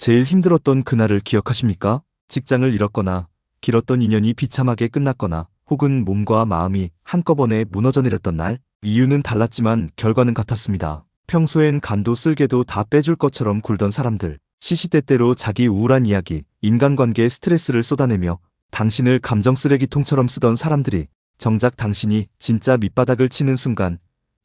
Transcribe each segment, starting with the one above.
제일 힘들었던 그날을 기억하십니까? 직장을 잃었거나 길었던 인연이 비참하게 끝났거나 혹은 몸과 마음이 한꺼번에 무너져 내렸던 날. 이유는 달랐지만 결과는 같았습니다. 평소엔 간도 쓸개도 다 빼줄 것처럼 굴던 사람들, 시시때때로 자기 우울한 이야기, 인간관계에 스트레스를 쏟아내며 당신을 감정 쓰레기통처럼 쓰던 사람들이 정작 당신이 진짜 밑바닥을 치는 순간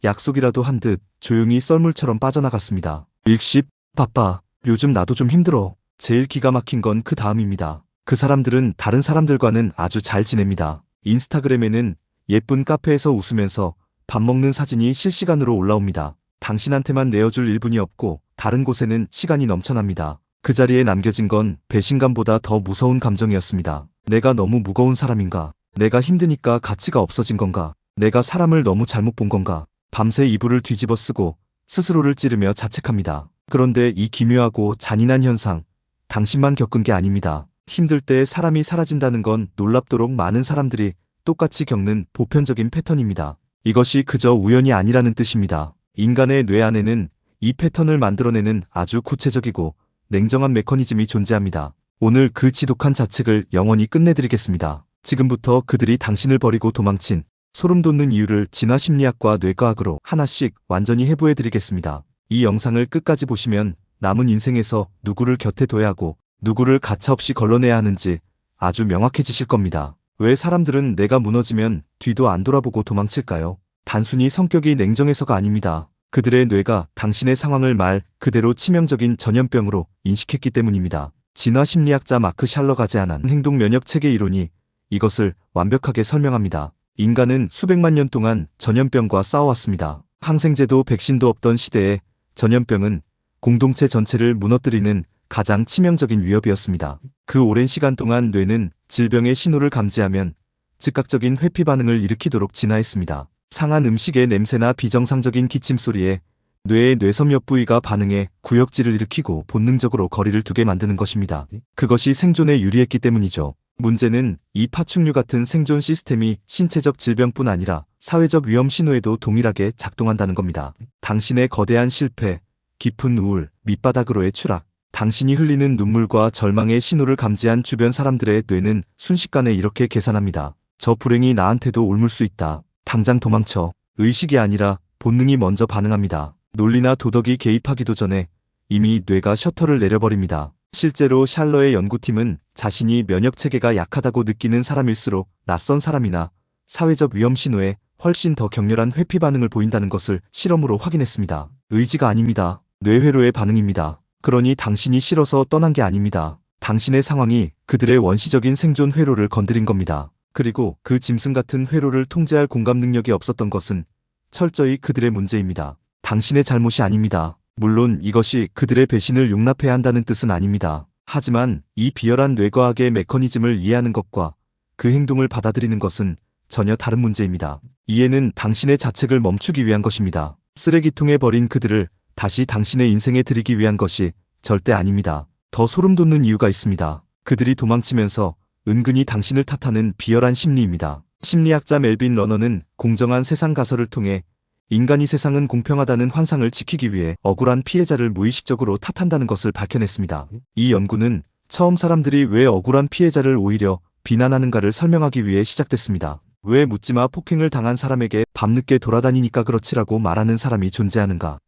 약속이라도 한 듯 조용히 썰물처럼 빠져나갔습니다. 일십, 바빠. 요즘 나도 좀 힘들어. 제일 기가 막힌 건 그 다음입니다. 그 사람들은 다른 사람들과는 아주 잘 지냅니다. 인스타그램에는 예쁜 카페에서 웃으면서 밥 먹는 사진이 실시간으로 올라옵니다. 당신한테만 내어줄 1분이 없고 다른 곳에는 시간이 넘쳐납니다. 그 자리에 남겨진 건 배신감보다 더 무서운 감정이었습니다. 내가 너무 무거운 사람인가? 내가 힘드니까 가치가 없어진 건가? 내가 사람을 너무 잘못 본 건가? 밤새 이불을 뒤집어 쓰고 스스로를 찌르며 자책합니다. 그런데 이 기묘하고 잔인한 현상, 당신만 겪은 게 아닙니다. 힘들 때 사람이 사라진다는 건 놀랍도록 많은 사람들이 똑같이 겪는 보편적인 패턴입니다. 이것이 그저 우연이 아니라는 뜻입니다. 인간의 뇌 안에는 이 패턴을 만들어내는 아주 구체적이고 냉정한 메커니즘이 존재합니다. 오늘 그 지독한 자책을 영원히 끝내드리겠습니다. 지금부터 그들이 당신을 버리고 도망친 소름 돋는 이유를 진화심리학과 뇌과학으로 하나씩 완전히 해부해드리겠습니다. 이 영상을 끝까지 보시면 남은 인생에서 누구를 곁에 둬야 하고 누구를 가차없이 걸러내야 하는지 아주 명확해지실 겁니다. 왜 사람들은 내가 무너지면 뒤도 안 돌아보고 도망칠까요? 단순히 성격이 냉정해서가 아닙니다. 그들의 뇌가 당신의 상황을 말 그대로 치명적인 전염병으로 인식했기 때문입니다. 진화심리학자 마크 샬러가 제안한 행동면역체계 이론이 이것을 완벽하게 설명합니다. 인간은 수백만 년 동안 전염병과 싸워왔습니다. 항생제도 백신도 없던 시대에 전염병은 공동체 전체를 무너뜨리는 가장 치명적인 위협이었습니다. 그 오랜 시간 동안 뇌는 질병의 신호를 감지하면 즉각적인 회피 반응을 일으키도록 진화했습니다. 상한 음식의 냄새나 비정상적인 기침 소리에 뇌의 뇌섬 옆부위가 반응해 구역질을 일으키고 본능적으로 거리를 두게 만드는 것입니다. 그것이 생존에 유리했기 때문이죠. 문제는 이 파충류 같은 생존 시스템이 신체적 질병뿐 아니라 사회적 위험 신호에도 동일하게 작동한다는 겁니다. 당신의 거대한 실패, 깊은 우울, 밑바닥으로의 추락, 당신이 흘리는 눈물과 절망의 신호를 감지한 주변 사람들의 뇌는 순식간에 이렇게 계산합니다. 저 불행이 나한테도 옮을 수 있다. 당장 도망쳐. 의식이 아니라 본능이 먼저 반응합니다. 논리나 도덕이 개입하기도 전에 이미 뇌가 셔터를 내려버립니다. 실제로 샬러의 연구팀은 자신이 면역체계가 약하다고 느끼는 사람일수록 낯선 사람이나 사회적 위험 신호에 훨씬 더 격렬한 회피 반응을 보인다는 것을 실험으로 확인했습니다. 의지가 아닙니다. 뇌회로의 반응입니다. 그러니 당신이 싫어서 떠난 게 아닙니다. 당신의 상황이 그들의 원시적인 생존 회로를 건드린 겁니다. 그리고 그 짐승 같은 회로를 통제할 공감 능력이 없었던 것은 철저히 그들의 문제입니다. 당신의 잘못이 아닙니다. 물론 이것이 그들의 배신을 용납해야 한다는 뜻은 아닙니다. 하지만 이 비열한 뇌과학의 메커니즘을 이해하는 것과 그 행동을 받아들이는 것은 전혀 다른 문제입니다. 이해는 당신의 자책을 멈추기 위한 것입니다. 쓰레기통에 버린 그들을 다시 당신의 인생에 들이기 위한 것이 절대 아닙니다. 더 소름 돋는 이유가 있습니다. 그들이 도망치면서 은근히 당신을 탓하는 비열한 심리입니다. 심리학자 멜빈 러너는 공정한 세상 가설을 통해 인간이 세상은 공평하다는 환상을 지키기 위해 억울한 피해자를 무의식적으로 탓한다는 것을 밝혀냈습니다. 이 연구는 처음 사람들이 왜 억울한 피해자를 오히려 비난하는가를 설명하기 위해 시작됐습니다. 왜 묻지마 폭행을 당한 사람에게 밤늦게 돌아다니니까 그렇지라고 말하는 사람이 존재하는가?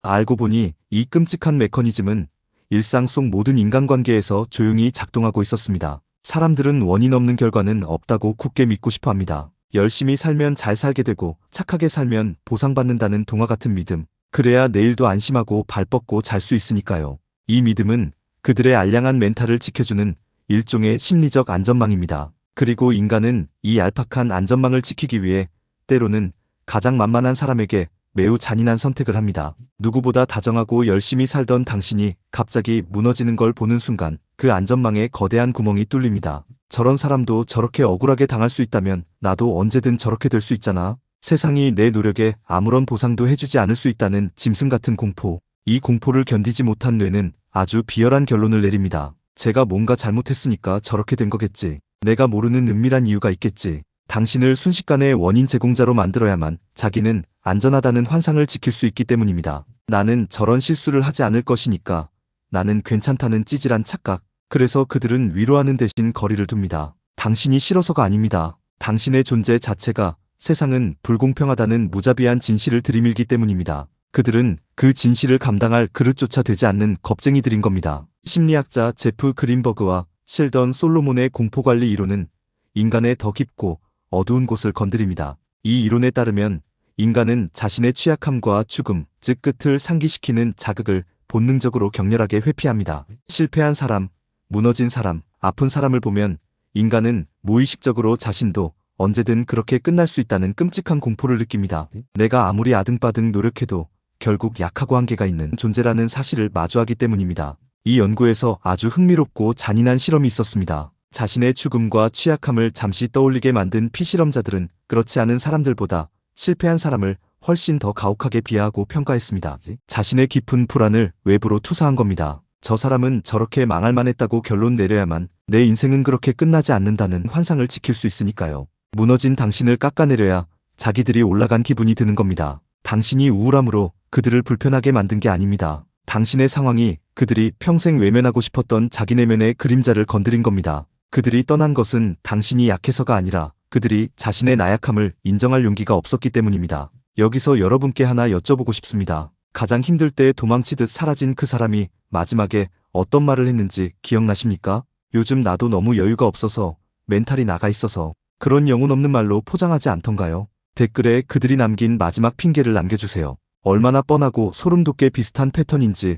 알고 보니 이 끔찍한 메커니즘은 일상 속 모든 인간관계에서 조용히 작동하고 있었습니다. 사람들은 원인 없는 결과는 없다고 굳게 믿고 싶어 합니다. 열심히 살면 잘 살게 되고 착하게 살면 보상받는다는 동화 같은 믿음. 그래야 내일도 안심하고 발 뻗고 잘 수 있으니까요. 이 믿음은 그들의 알량한 멘탈을 지켜주는 일종의 심리적 안전망입니다. 그리고 인간은 이 얄팍한 안전망을 지키기 위해 때로는 가장 만만한 사람에게 매우 잔인한 선택을 합니다. 누구보다 다정하고 열심히 살던 당신이 갑자기 무너지는 걸 보는 순간 그 안전망에 거대한 구멍이 뚫립니다. 저런 사람도 저렇게 억울하게 당할 수 있다면 나도 언제든 저렇게 될 수 있잖아. 세상이 내 노력에 아무런 보상도 해주지 않을 수 있다는 짐승 같은 공포. 이 공포를 견디지 못한 뇌는 아주 비열한 결론을 내립니다. 제가 뭔가 잘못했으니까 저렇게 된 거겠지. 내가 모르는 은밀한 이유가 있겠지. 당신을 순식간에 원인 제공자로 만들어야만 자기는 안전하다는 환상을 지킬 수 있기 때문입니다. 나는 저런 실수를 하지 않을 것이니까 나는 괜찮다는 찌질한 착각. 그래서 그들은 위로하는 대신 거리를 둡니다. 당신이 싫어서가 아닙니다. 당신의 존재 자체가 세상은 불공평하다는 무자비한 진실을 들이밀기 때문입니다. 그들은 그 진실을 감당할 그릇조차 되지 않는 겁쟁이들인 겁니다. 심리학자 제프 그린버그와 셸던 솔로몬의 공포관리 이론은 인간의 더 깊고 어두운 곳을 건드립니다. 이 이론에 따르면 인간은 자신의 취약함과 죽음, 즉 끝을 상기시키는 자극을 본능적으로 격렬하게 회피합니다. 실패한 사람, 무너진 사람, 아픈 사람을 보면 인간은 무의식적으로 자신도 언제든 그렇게 끝날 수 있다는 끔찍한 공포를 느낍니다. 내가 아무리 아등바등 노력해도 결국 약하고 한계가 있는 존재라는 사실을 마주하기 때문입니다. 이 연구에서 아주 흥미롭고 잔인한 실험이 있었습니다. 자신의 죽음과 취약함을 잠시 떠올리게 만든 피실험자들은 그렇지 않은 사람들보다 실패한 사람을 훨씬 더 가혹하게 비하하고 평가했습니다. 자신의 깊은 불안을 외부로 투사한 겁니다. 저 사람은 저렇게 망할 만했다고 결론 내려야만 내 인생은 그렇게 끝나지 않는다는 환상을 지킬 수 있으니까요. 무너진 당신을 깎아내려야 자기들이 올라간 기분이 드는 겁니다. 당신이 우울함으로 그들을 불편하게 만든 게 아닙니다. 당신의 상황이 그들이 평생 외면하고 싶었던 자기 내면의 그림자를 건드린 겁니다. 그들이 떠난 것은 당신이 약해서가 아니라 그들이 자신의 나약함을 인정할 용기가 없었기 때문입니다. 여기서 여러분께 하나 여쭤보고 싶습니다. 가장 힘들 때 도망치듯 사라진 그 사람이 마지막에 어떤 말을 했는지 기억나십니까? 요즘 나도 너무 여유가 없어서 멘탈이 나가 있어서 그런 영혼 없는 말로 포장하지 않던가요? 댓글에 그들이 남긴 마지막 핑계를 남겨주세요. 얼마나 뻔하고 소름 돋게 비슷한 패턴인지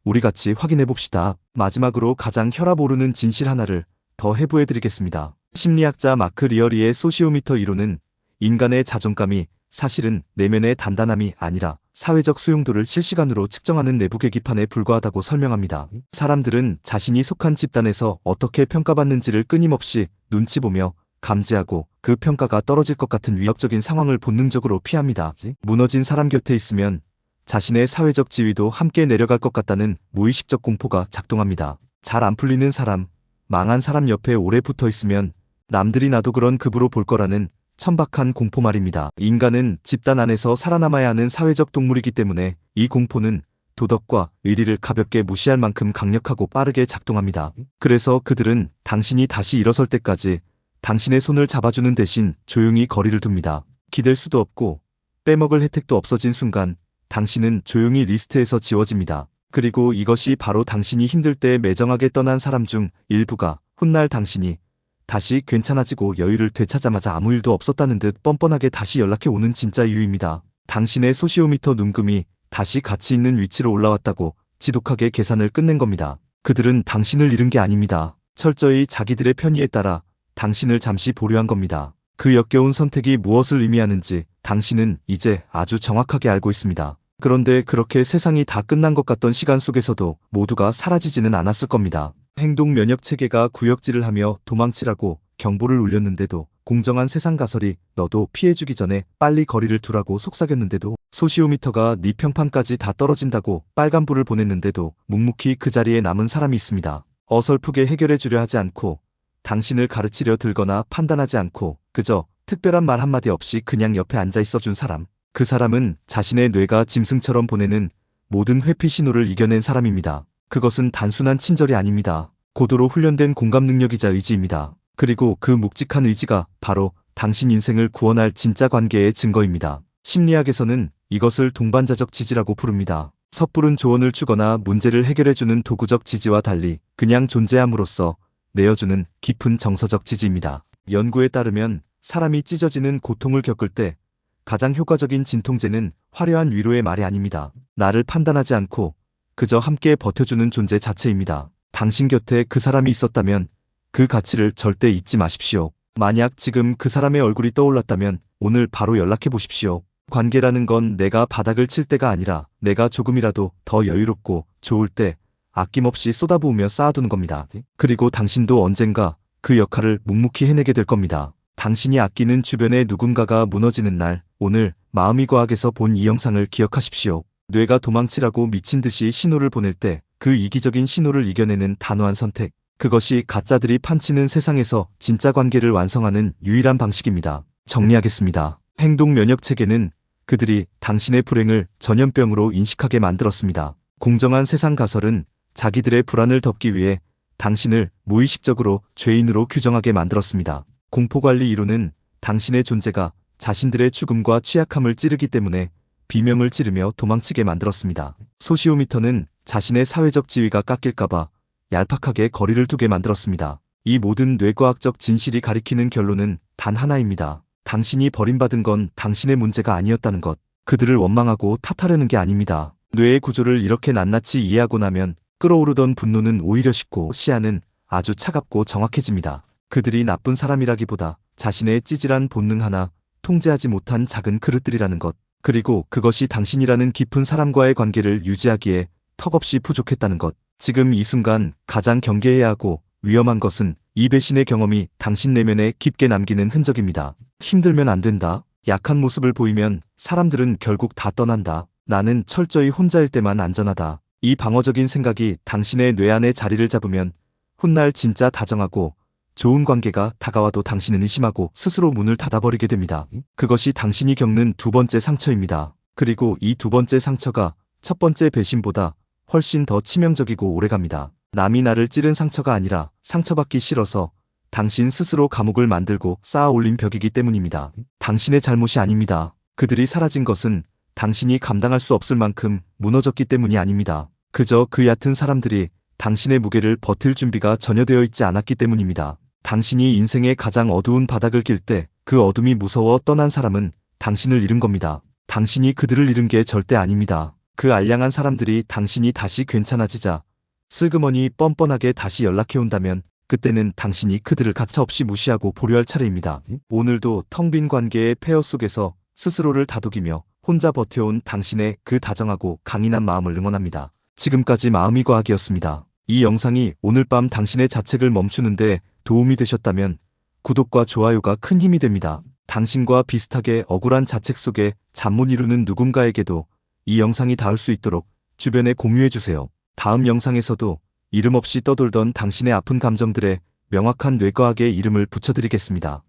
우리 같이 확인해 봅시다. 마지막으로 가장 혈압 오르는 진실 하나를 더 해부해 드리겠습니다. 심리학자 마크 리어리의 소시오미터 이론은 인간의 자존감이 사실은 내면의 단단함이 아니라 사회적 수용도를 실시간으로 측정하는 내부 계기판에 불과하다고 설명합니다. 사람들은 자신이 속한 집단에서 어떻게 평가받는지를 끊임없이 눈치 보며 감지하고 그 평가가 떨어질 것 같은 위협적인 상황을 본능적으로 피합니다. 무너진 사람 곁에 있으면 자신의 사회적 지위도 함께 내려갈 것 같다는 무의식적 공포가 작동합니다. 잘 안 풀리는 사람, 망한 사람 옆에 오래 붙어 있으면 남들이 나도 그런 급으로 볼 거라는 천박한 공포 말입니다. 인간은 집단 안에서 살아남아야 하는 사회적 동물이기 때문에 이 공포는 도덕과 의리를 가볍게 무시할 만큼 강력하고 빠르게 작동합니다. 그래서 그들은 당신이 다시 일어설 때까지 당신의 손을 잡아주는 대신 조용히 거리를 둡니다. 기댈 수도 없고 빼먹을 혜택도 없어진 순간 당신은 조용히 리스트에서 지워집니다. 그리고 이것이 바로 당신이 힘들 때 매정하게 떠난 사람 중 일부가 훗날 당신이 다시 괜찮아지고 여유를 되찾자마자 아무 일도 없었다는 듯 뻔뻔하게 다시 연락해 오는 진짜 이유입니다. 당신의 소시오미터 눈금이 다시 가치 있는 위치로 올라왔다고 지독하게 계산을 끝낸 겁니다. 그들은 당신을 잃은 게 아닙니다. 철저히 자기들의 편의에 따라 당신을 잠시 보류한 겁니다. 그 역겨운 선택이 무엇을 의미하는지 당신은 이제 아주 정확하게 알고 있습니다. 그런데 그렇게 세상이 다 끝난 것 같던 시간 속에서도 모두가 사라지지는 않았을 겁니다. 행동 면역 체계가 구역질을 하며 도망치라고 경보를 울렸는데도, 공정한 세상 가설이 너도 피해주기 전에 빨리 거리를 두라고 속삭였는데도, 소시오미터가 네 평판까지 다 떨어진다고 빨간불을 보냈는데도 묵묵히 그 자리에 남은 사람이 있습니다. 어설프게 해결해주려 하지 않고, 당신을 가르치려 들거나 판단하지 않고 그저 특별한 말 한마디 없이 그냥 옆에 앉아 있어준 사람. 그 사람은 자신의 뇌가 짐승처럼 보내는 모든 회피 신호를 이겨낸 사람입니다. 그것은 단순한 친절이 아닙니다. 고도로 훈련된 공감 능력이자 의지입니다. 그리고 그 묵직한 의지가 바로 당신 인생을 구원할 진짜 관계의 증거입니다. 심리학에서는 이것을 동반자적 지지라고 부릅니다. 섣부른 조언을 주거나 문제를 해결해주는 도구적 지지와 달리 그냥 존재함으로써 내어주는 깊은 정서적 지지입니다. 연구에 따르면 사람이 찢어지는 고통을 겪을 때 가장 효과적인 진통제는 화려한 위로의 말이 아닙니다. 나를 판단하지 않고 그저 함께 버텨주는 존재 자체입니다. 당신 곁에 그 사람이 있었다면 그 가치를 절대 잊지 마십시오. 만약 지금 그 사람의 얼굴이 떠올랐다면 오늘 바로 연락해 보십시오. 관계라는 건 내가 바닥을 칠 때가 아니라 내가 조금이라도 더 여유롭고 좋을 때 아낌없이 쏟아부으며 쌓아두는 겁니다. 그리고 당신도 언젠가 그 역할을 묵묵히 해내게 될 겁니다. 당신이 아끼는 주변의 누군가가 무너지는 날, 오늘 마음이 과학에서 본 이 영상을 기억하십시오. 뇌가 도망치라고 미친 듯이 신호를 보낼 때 그 이기적인 신호를 이겨내는 단호한 선택. 그것이 가짜들이 판치는 세상에서 진짜 관계를 완성하는 유일한 방식입니다. 정리하겠습니다. 행동 면역 체계는 그들이 당신의 불행을 전염병으로 인식하게 만들었습니다. 공정한 세상 가설은 자기들의 불안을 덮기 위해 당신을 무의식적으로 죄인으로 규정하게 만들었습니다. 공포관리 이론은 당신의 존재가 자신들의 죽음과 취약함을 찌르기 때문에 비명을 지르며 도망치게 만들었습니다. 소시오미터는 자신의 사회적 지위가 깎일까봐 얄팍하게 거리를 두게 만들었습니다. 이 모든 뇌과학적 진실이 가리키는 결론은 단 하나입니다. 당신이 버림받은 건 당신의 문제가 아니었다는 것. 그들을 원망하고 탓하려는 게 아닙니다. 뇌의 구조를 이렇게 낱낱이 이해하고 나면 끓어오르던 분노는 오히려 식고 시야는 아주 차갑고 정확해집니다. 그들이 나쁜 사람이라기보다 자신의 찌질한 본능 하나 통제하지 못한 작은 그릇들이라는 것. 그리고 그것이 당신이라는 깊은 사람과의 관계를 유지하기에 턱없이 부족했다는 것. 지금 이 순간 가장 경계해야 하고 위험한 것은 이 배신의 경험이 당신 내면에 깊게 남기는 흔적입니다. 힘들면 안 된다. 약한 모습을 보이면 사람들은 결국 다 떠난다. 나는 철저히 혼자일 때만 안전하다. 이 방어적인 생각이 당신의 뇌 안에 자리를 잡으면 훗날 진짜 다정하고 좋은 관계가 다가와도 당신은 의심하고 스스로 문을 닫아버리게 됩니다. 그것이 당신이 겪는 두 번째 상처입니다. 그리고 이 두 번째 상처가 첫 번째 배신보다 훨씬 더 치명적이고 오래갑니다. 남이 나를 찌른 상처가 아니라 상처받기 싫어서 당신 스스로 감옥을 만들고 쌓아 올린 벽이기 때문입니다. 당신의 잘못이 아닙니다. 그들이 사라진 것은 당신이 감당할 수 없을 만큼 무너졌기 때문이 아닙니다. 그저 그 얕은 사람들이 당신의 무게를 버틸 준비가 전혀 되어 있지 않았기 때문입니다. 당신이 인생의 가장 어두운 바닥을 길 때 그 어둠이 무서워 떠난 사람은 당신을 잃은 겁니다. 당신이 그들을 잃은 게 절대 아닙니다. 그 알량한 사람들이 당신이 다시 괜찮아지자 슬그머니 뻔뻔하게 다시 연락해온다면 그때는 당신이 그들을 가차없이 무시하고 보류할 차례입니다. 오늘도 텅 빈 관계의 폐허 속에서 스스로를 다독이며 혼자 버텨온 당신의 그 다정하고 강인한 마음을 응원합니다. 지금까지 마음이 과학이었습니다. 이 영상이 오늘 밤 당신의 자책을 멈추는데 도움이 되셨다면 구독과 좋아요가 큰 힘이 됩니다. 당신과 비슷하게 억울한 자책 속에 잠 못 이루는 누군가에게도 이 영상이 닿을 수 있도록 주변에 공유해주세요. 다음 영상에서도 이름 없이 떠돌던 당신의 아픈 감정들에 명확한 뇌과학의 이름을 붙여드리겠습니다.